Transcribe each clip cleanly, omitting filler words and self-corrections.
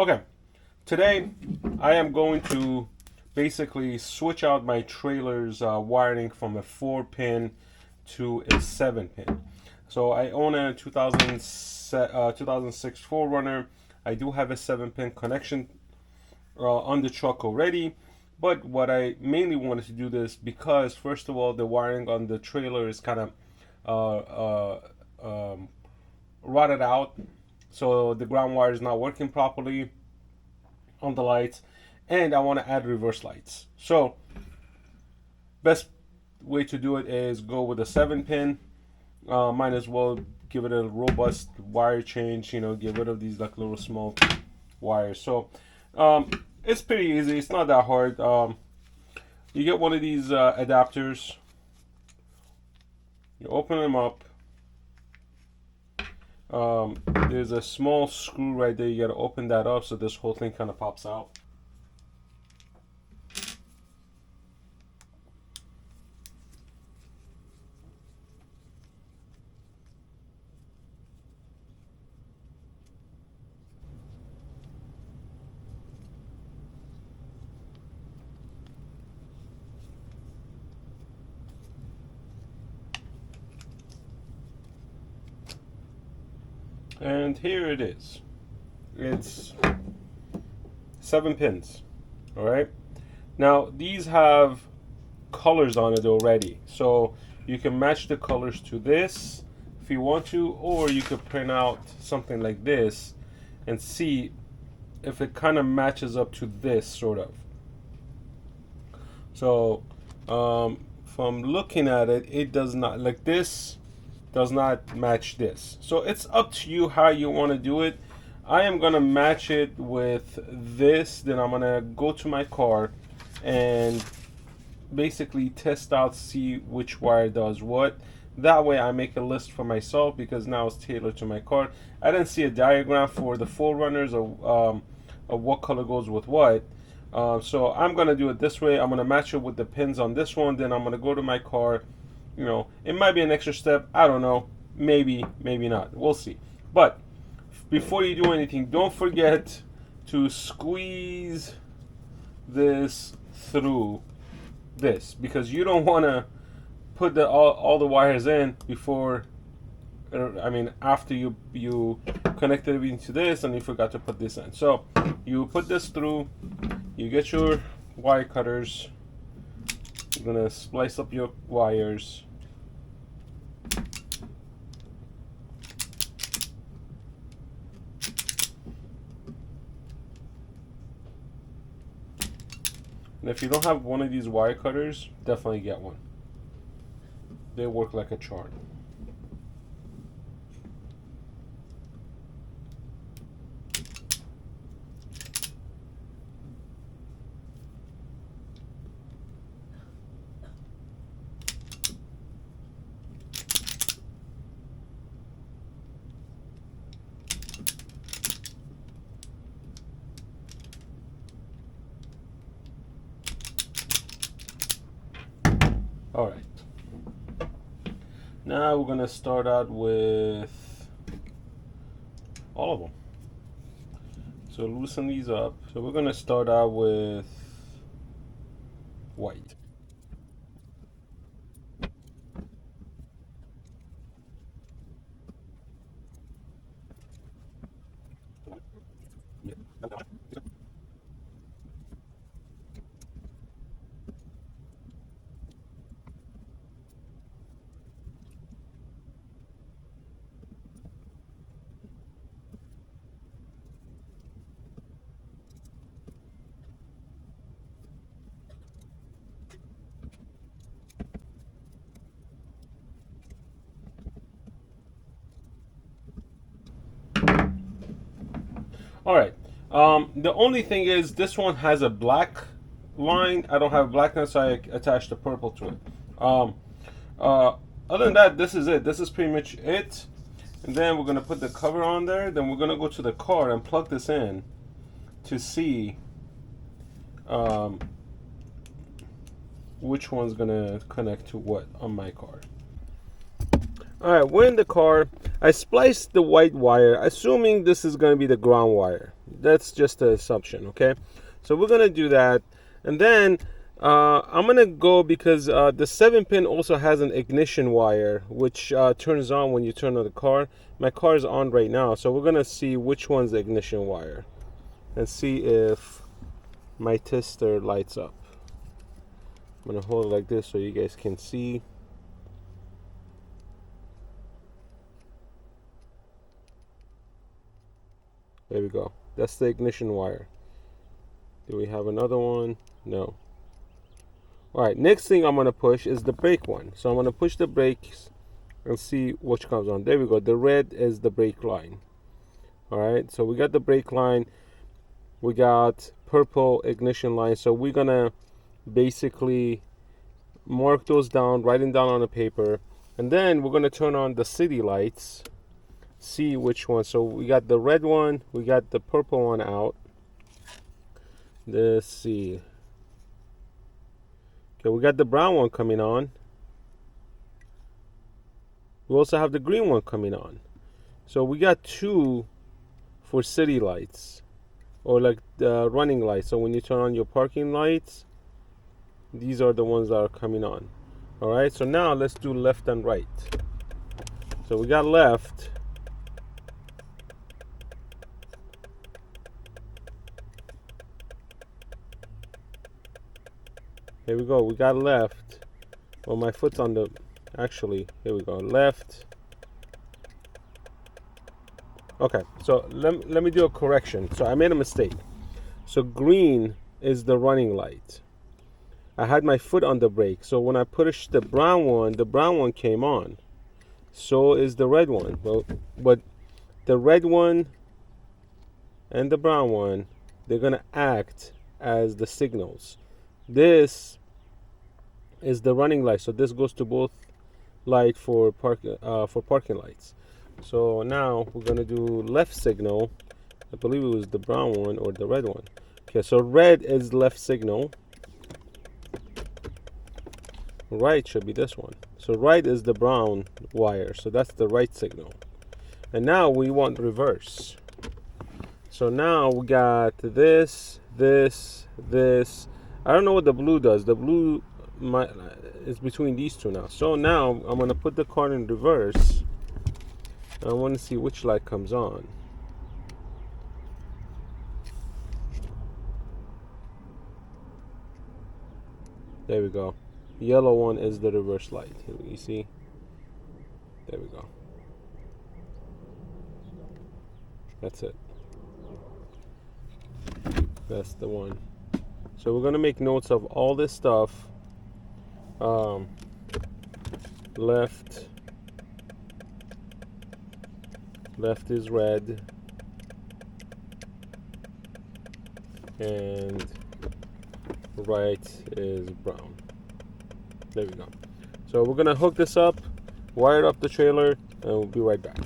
Okay, today I am going to basically switch out my trailer's wiring from a 4-pin to a 7-pin. So I own a 2006 4Runner. I do have a 7-pin connection on the truck already, but what I mainly wanted to do this because first of all the wiring on the trailer is kind of uh, rotted out, so the ground wire is not working properly on the lights, and I want to add reverse lights. So best way to do it is go with a 7-pin. Might as well give it a robust wire change, get rid of these like little small wires. So it's pretty easy, it's not that hard. You get one of these adapters, you open them up. There's a small screw right there, you got to open that up so this whole thing kind of pops out. And here it is. It's 7 pins. All right. Now these have colors on it already, so you can match the colors to this if you want to, or you could print out something like this and see if it kind of matches up to this sort of. So from looking at it, it does not, like this does not match this. So it's up to you how you want to do it. I am gonna match it with this, then I'm gonna go to my car and basically test out, see which wire does what. That way I make a list for myself because now it's tailored to my car. I didn't see a diagram for the 4Runners of what color goes with what. So I'm gonna do it this way. I'm gonna match it with the pins on this one, then I'm gonna go to my car. It might be an extra step, I don't know, maybe not, we'll see. But before you do anything, don't forget to squeeze this through this, because you don't want to put all the wires in before, after you connected everything to this and you forgot to put this in. So you put this through, you get your wire cutters, you're gonna splice up your wires. And if you don't have one of these wire cutters, definitely get one. They work like a charm. All right. Now we're gonna start out with all of them. So loosen these up. So we're gonna start out with white. All right. The only thing is this one has a black line. I don't have a black line, so I attached the purple to it. Other than that, this is it. This is pretty much it. And then we're gonna put the cover on there. Then we're gonna go to the car and plug this in to see which one's gonna connect to what on my car. All right, we're in the car. I spliced the white wire, assuming this is gonna be the ground wire. that's just an assumption, okay? So we're gonna do that, and then I'm gonna go, because the 7-pin also has an ignition wire, which turns on when you turn on the car. My car is on right now, so we're gonna see which one's the ignition wire, and see if my tester lights up. I'm gonna hold it like this so you guys can see. There we go. That's the ignition wire. Do we have another one? No. Alright, next thing I'm going to push is the brake one. So I'm going to push the brakes and see which comes on. There we go. The red is the brake line. Alright, so we got the brake line. We got purple ignition line. So we're going to basically mark those down, write them down on a paper. And then we're going to turn on the city lights. See which one. So we got the red one. We got the purple one out. Let's see. Okay, we got the brown one coming on. We also have the green one coming on. So we got 2 for city lights, or like the running lights. So when you turn on your parking lights, these are the ones that are coming on. Alright, so now let's do left and right. So we got left. Here we go, we got left. Well, my foot's on the, actually, here we go, left. Okay, so let me do a correction. So I made a mistake. So green is the running light. I had my foot on the brake. So when I pushed the brown one came on. So is the red one. Well, but the red one and the brown one, they're gonna act as the signals. This is the running light, so this goes to both light for parking lights. So now we're gonna do left signal. I believe it was the brown one or the red one. Okay, so red is left signal. Right should be this one. So right is the brown wire, so that's the right signal. And now we want reverse. So now we got this. I don't know what the blue does. The blue is between these two now. So now I'm gonna put the car in reverse. I want to see which light comes on. There we go. Yellow one is the reverse light. Here you see. There we go. That's it. That's the one. So we're gonna make notes of all this stuff. Left is red, and right is brown. There we go. So we're gonna hook this up, wire up the trailer, and we'll be right back.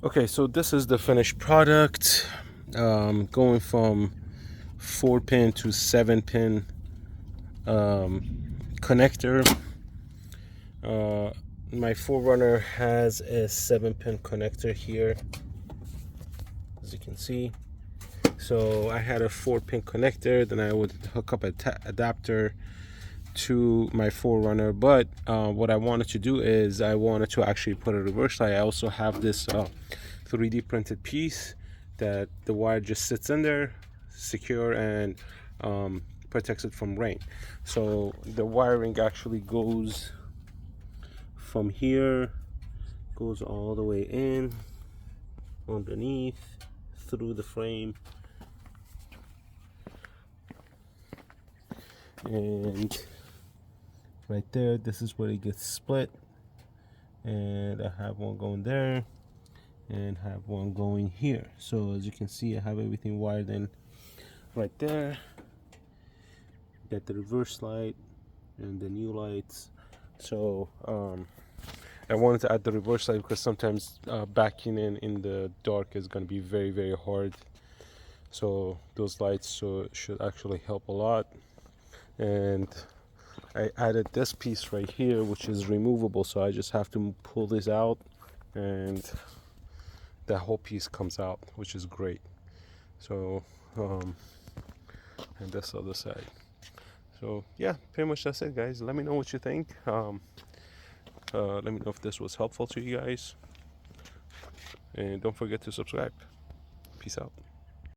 Okay, so this is the finished product. Going from 4-pin to 7-pin connector. My 4Runner has a 7-pin connector here, as you can see. So I had a 4-pin connector, then I would hook up an adapter to my 4Runner, but what I wanted to do is I wanted to actually put a reverse light. I also have this 3D printed piece that the wire just sits in there secure and protects it from rain. So the wiring actually goes from here, goes all the way in, underneath, through the frame, and right there, this is where it gets split. And I have one going there and have one going here. So as you can see, I have everything wired in right there. Got the reverse light and the new lights. So I wanted to add the reverse light because sometimes backing in the dark is going to be very, very hard. So those lights should actually help a lot. And I added this piece right here, which is removable, so I just have to pull this out and that whole piece comes out, which is great. So and this other side. So yeah, pretty much that's it, guys. Let me know what you think. Let me know if this was helpful to you guys, and don't forget to subscribe. Peace out.